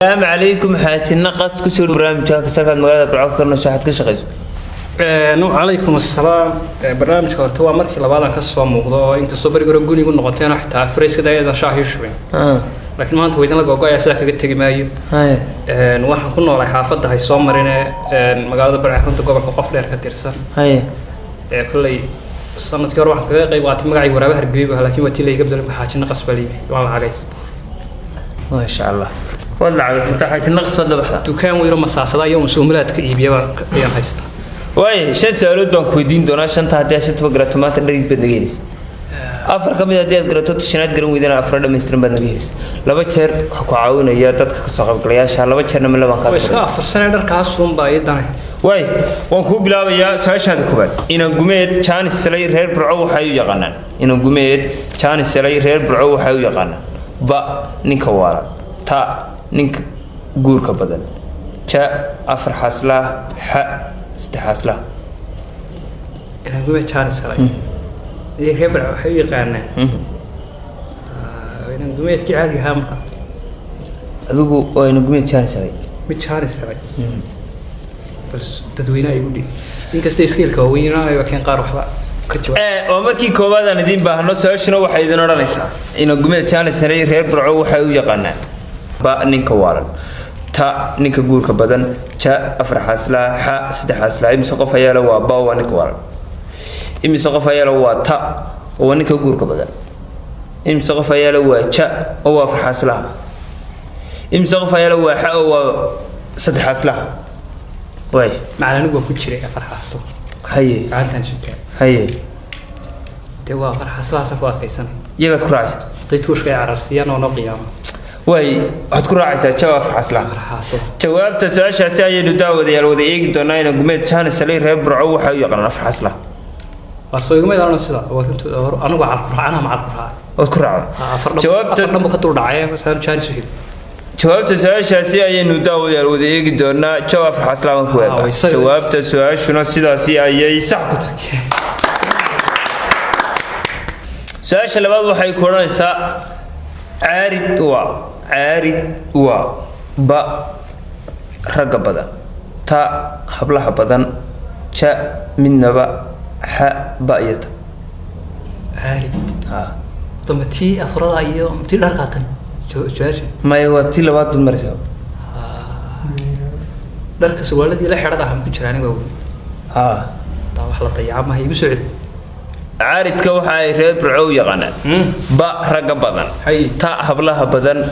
السلام عليكم حاجنا قص كسر برنامجك كسرت مقالة برعاك كرنا شاحد كشقيس. عليكم السلام برنامج كهرتوا مركي لبعض كسر موضوع إنت صبر يقولون يقول نقطتين حتى فريس كده إذا شاحي شوي. لكن ما أنت ويدنا لقوا قاية ساكت تجي معي. نوح كنا على حافظة هاي صامرنا مقالة برعاك كنت قبل قفلة كتيرسا. كل سنة كير واحد كذا قيبات مقعي ورابه رجيبه لكن وتيلي قبل حاجنا قص بالي والله عجيز. ما شاء الله. والله عايز تحت النقص ولا بحث دكان ويرو مساعدة يوم سوملات كيبيا بيان هايستا واي شن سألود بان كويدين دونا شن تهدي عشان تبغى تومات نريد بدنجيلس أفرق كم يدي قرأت تشنات قرون ويدنا أفراد مسترم بدنجيلس لما شهر حكوا عاون يا تدك كساق قلياش لما شهر نملا ما خاطر بس فرصة ندر كاسوم بايد دانه واي وانكو بلا يا ساش هذا كبر إن الجميد كان السلاير هير برعو حيو يقنن إن الجميد كان السلاير هير برعو حيو يقنن با نكوارا تا نك جور كبدن شا أفر حصله ح ست حصله أنا قوي كان سلاي يخبر حبي قارنا أنا قوي كي عادي هامك أدوكو أنا قوي كان سلاي متشان سلاي بس تدوينه يقولي إنك استيسكيل كوينا يمكن قارح كتجوا ومركي كوبادا ندين بهنو سوشنا وحيدنا رانيسا إنه قوي كان سلاي غير برعو حيو يقنن با نينك وارن تا نينك جور كبدن شا أفر حصله ح ست حصله إم سقف يلا وبا ونيك وارن إم سقف يلا وتا ونيك جور كبدن إم سقف يلا وشا أو أفر حصله إم سقف يلا وح أو ست حصله وين معنا نقول كل شيء أفر حصله هي عندنا شو هي توا أفر حصله سفوات كيسان يقعد كراس طيتوش كي عرسيان ولا قيامة واي هتكون راعي جواب حصله جواب تسأل شيء نداود يا الوذي يجي دوناين قمت كان سلير هبرعو وحيو يقرن في حصله أصلا يقوم يدارون السلا وكنت أنا مع القرآن أنا مع القرآن أذكر عام جواب أفرنا بكتور دعاية مثلا كان سهل جواب تسأل شيء نداود يا الوذي يجي دونا جواب في حصله مكويد جواب تسأل شنو سيداسي أي سحكت سؤال شلبات وحي كورن سا عارض با رقبدا تا حبلها بدن شا من نبا ح بايت عارض طب تي أفراد أيام تي لرقاتن شو ما يواتي لوات المرسى لرك سؤال دي لا حرد أهم كجراني بقول طب حلا طيعة ما هي بسعد عارض كوحاي ريب رعو يغنى با رقبدا تا حبلها بدن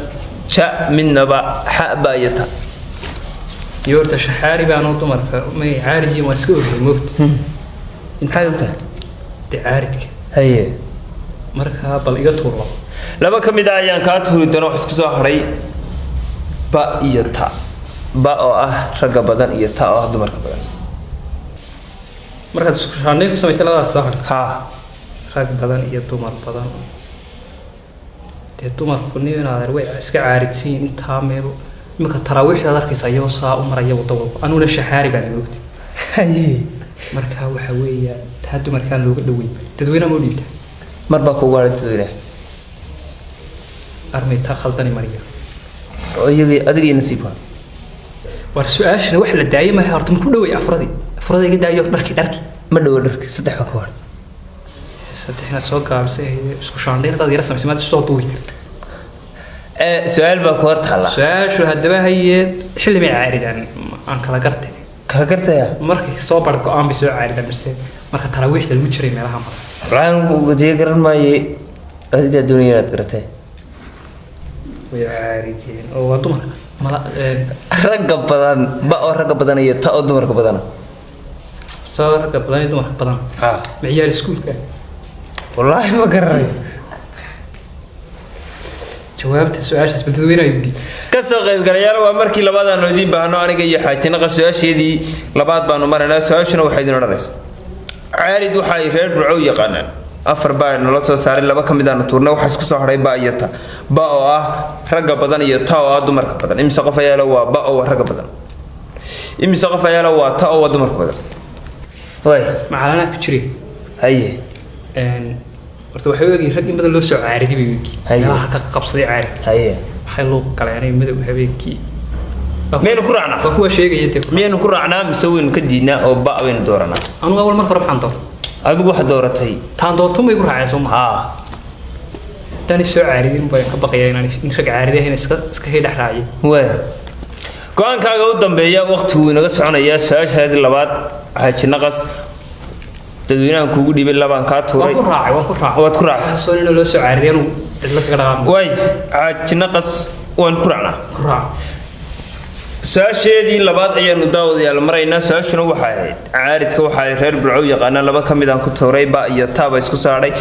شا من نبا ح بايت يورت شحاري بانو تمر ما عارض يوم اسكور الموت انت حالته تعارضك هي marka bal iga tuuro laba kamid ah ayaan ka tuuri doono wax isku soo haray ba iyo ta ba oo ah rag badan iyo ta oo ah dumarka badan marka isku shaanay ku sameeyay labadaas soo har ha rag badan iyo dumar badan dumarku niinaad way iska caaridsiin inta meel imka taraawiixda arkaysa ayuu saa u maraya wadada anuna shahaari baan moogtay haye marka waxa weeyaa taa dumarkan looga dhaweey dadweynaha ma dhiibta marba ku waalidina armay ta khaldani mariya oo iyagii adigii nasiibka war su'aashana wax la daayay horta ma ku dhaweey afradiga daayo dharki ma dhawo dharki saddex ba ka war saddexna soo gaabsay isku shaandheer dad yara sameysay ma soo duubi سؤال بكور تلا سؤال شو هالدبا هي حلمي عارض عن كلا قرته يا مركي صوبر قام بسوء عارض بس مركي تراويح المجري مالها ران وجي قرن ما ي هذه الدنيا قرته ويا عارضين أو دمر ملا رقب بدن بقى رقب بدن يتأو دمر كبدنا صار رقب بدن دمر بدن معيار سكول كان والله ما قرر جوابت السؤال بس بالتدوين يبقي كسر غير قريان وأمرك لبعض النودين بهنو أنا جاي حاجة نقص سؤال دي لبعض بانو مرنا سؤال شنو وحيدنا الرئيس عارض وحي غير برعو يقنن أفر باي نلصق صار لبا كم بدنا تورنا وحسك صهري بايتا باء رجع بدن يتا ودمر كبدن إم سقف يلا وباء ورجع بدن إم سقف يلا وتا ودمر كبدن وای macalana ku jiray haye horta waxa weeyay rag in badan loo soo caariday weeyay waxa ka qabsaday caarid haye waxay loo kala yaanay madow habeenkii miyaynu ku raacnaa waa kuwa sheegaya dee miyaynu ku raacnaa mise waynu ka diidnaa oo ba waynu dooranaa anigu awal marka hore maxaan doortay adigu waxaad dooratay taan doorto may ku raaceen soo ma tani soo caaridin baan ka baqayaa inaan rag caaridayn iska dhex raaciyo way go'aankaaga u dambeeya waqtigu inaga soconaya su'aashaadii labaad xaaji naqas dadweynahan kuugu dhibay labaan kaa tuuray waan ku raacay waad ku raacsan soo inuu loo soo caariyay inuu cidla kaga dhaqaamo way xaaji naqas waan ku raacnaa ku raac su'aasheedii labaad ayaanu daawadayaal maraynaa su'aashuna waxay ahayd caaridka waxay reer Burco yaqaanaan laba ka mid aan ku tuuray ba iyo taaba isku saaray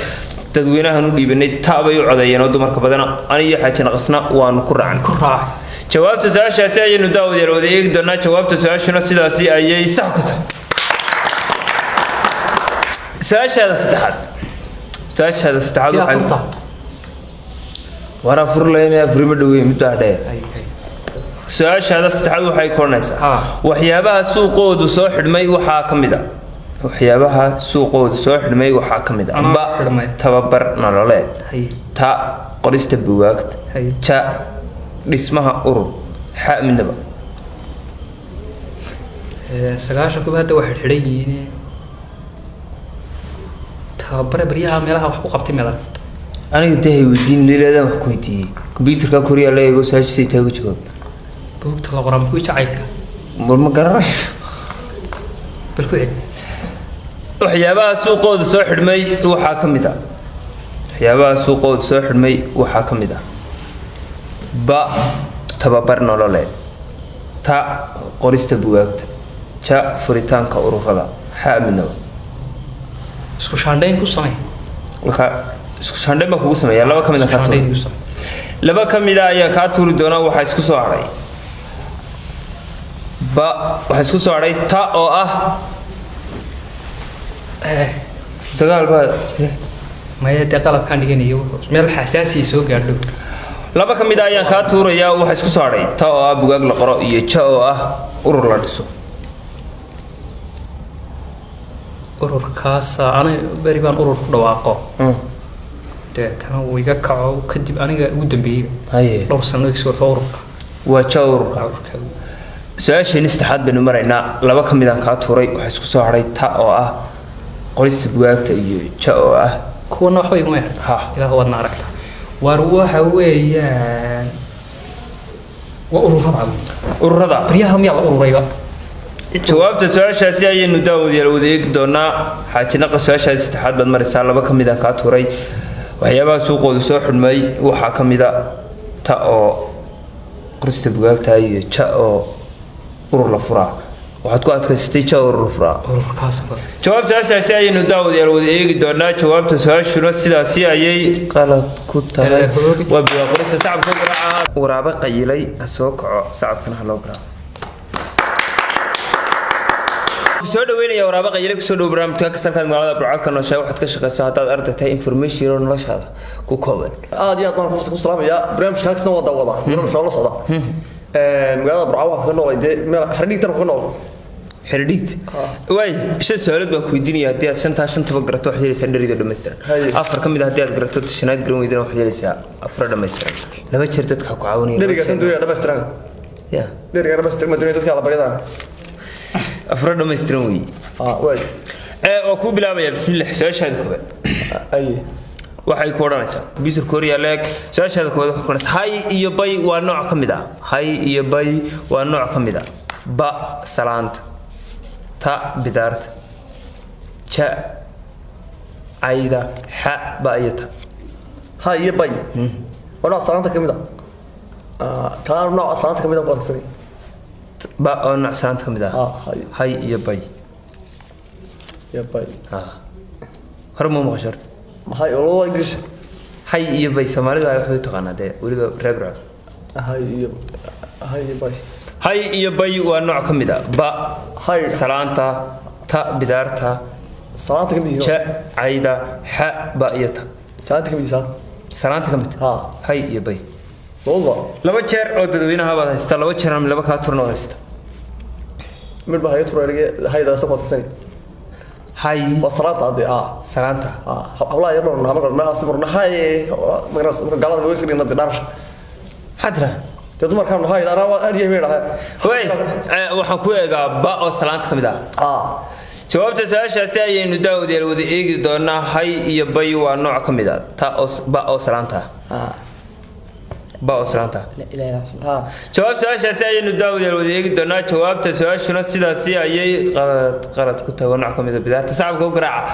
dadweynahan u dhiibanay taabay u codeeyeen oo dumarka badana aniga xaaji naqasna waan ku raacnay jawaabta su'aashaasi ayaynu daawadayaal wada eegi doonaa jawaabta su'aashuna sidaasi ayay sax ku tahay su'aashaada saddexaad waxay wara furlayna afrima dhaweey mid dhaadheer su'aashaada saddexaad waxay koonaysaa waxyaabaha suuqoodu soo xidhmay waxaa ka mid ah waxyaabaha suuqoodu soo xidhmay waxaa ka mid ah ba tababar nololeed ta qorista buugaagta ja dhismaha urur xa midnaba sagaashan kuba hadda waxay xidhan yihiin tababare baryaha meelaha wax ku qabtay meelaha aniga tahay weydiin leeyahay wax ku weydiiyay computerka Korea la eego saajisay taag jawaab buugta la qoran ku jacaylka ma garanay bal ku cid waxyaabaha suuqooda soo xidhmay waxaa ka mid ah waxyaabaha suuqooda soo xidhmay waxaa ka mid ah ba tababar nololeed ta qorista buugaagta ja furitaanka ururada xa midnaba isku shaandhayn ku samee isku shaandhayn baan kugu sameeyaa laba ka mid ah ka tuur laba ka mid ah ayaa ka tuuri doona waxa isku soo haray ba waxa isku soo haray ta oo ah dagaal baa maya de qalabkaan dhiganayo meel xasaasi soo gaadho laba ka mid ah ayaan ka tuurayaa waxa isku soo haray ta oo ah bugaag la qoro iyo ja oo ah urur la dhiso ururkaas ana bari baan urur ku dhawaaqo deetana wuu iga kaco kadib aniga ugu dambeeyay dhowr sano igsoo ururka waa ja ururka su'aasheen saddexaad baynu maraynaa laba ka mid ah ka tuuray waxa isku soo haray ta oo ah qorista bugaagta iyo ja oo ah kuwana waxba iguma yahay ilaa wadna aragta war waxa weeyaan waa ururada baryaha miyaa la ururayba jawaabta su'aashaasi ayaynu daawadayaal wada eegi doonaa xaaji naqas su'aashaasi saddexaad baad maraysaa laba ka mid ah ka tuuray waxyaabaha suuqooda soo xidhmay waxaa ka mid ah ta oo qorista bugaagta iyo ja oo urur la furaa waxaad ku adkaysatay ja urur la furaa jawaabta su'aashaasi ayaynu daawadayaal wada eegi doonaa jawaabta su'aashuna sidaasi ayay qalad ku tahay waa buugaag qorista sacabka garaaca waraabe qayilay soo kaco sacabkana ha loo garaaco soo dhaweynaya waraabe qayilay ku soo dhaw barnaamijka ka sarkaan magaalada Burco ka nooshay waxaad ka shaqeysaa hadaad arday tahay information oo noloshaada ku kooban aad iyo aad baan ku salaamaya barnaamijka kaasna wada inuu soo la socdo magaalada Burco waxa ka noolay meel xiriirta ku nool way shan su'aalood baan ku weydiinaya haddii aad shantaba garato waxaad helaysaa dheridoo dhammaystiran afar ka mid ah haddii aad garato shanaad garan weydana waxaad helaysaa afar dhammaystiran laba jeer dadka ku caawinaya dheriga sanduuqa dhammaystiran dheriga dhammaystiran ma dadka la baryada afar dhammaystiran wey way oo ku bilaabaya bismillaah su'aashaada koobaad waxay ku odhanaysaa computer Korea leeg su'aashaada koobaad waxay ku odhanaysaa hay iyo bay waa nooc ka mid ah hay iyo bay waa nooc ka mid ah ba salaanta ta bidaarta ja ayda xa ba ayata hay iyo bay wala salaanta ka mid ah ta nooc salaanta ka mid ah qorsan ba oo nooc salaanta ka mid ah hay iyo bay hore ma maqasharto hay oo English hay iyo bay Soomaalida waxay taqaanaa de waliba reebra hay iyo bay waa nooc ka mid ah ba hay salaanta ta bidaarta salaanta ka mid ja ayda xa ba ayata salaanta ka mid salaanta ka mid hay iyo bay laba jeer oo dadweynaha baad haysta laba jeer ama laba ka turno haysta mid baa hay turayga hayda sababtay hay wasalaanta adi salaanta hawla yar ma asburna hay magras galada way isku dhigna dharash hadra تدمر كم هاي أنا أرجع بينها way waxaan ku eegaa ba oo salaanta kamid ah jawaabta su'aashaasi ayaynu daawadayaal wada eegi doonaa hay iyo bay waa nooc kamid ah ta oo ba oo salaanta ba oo salaanta jawaabta su'aashaasi ayaynu daawadayaal wada eegi doonaa jawaabta su'aashuna sidaasi ayay qalad ku tahay nooc kamid ah bidaarta sacabka u garaaca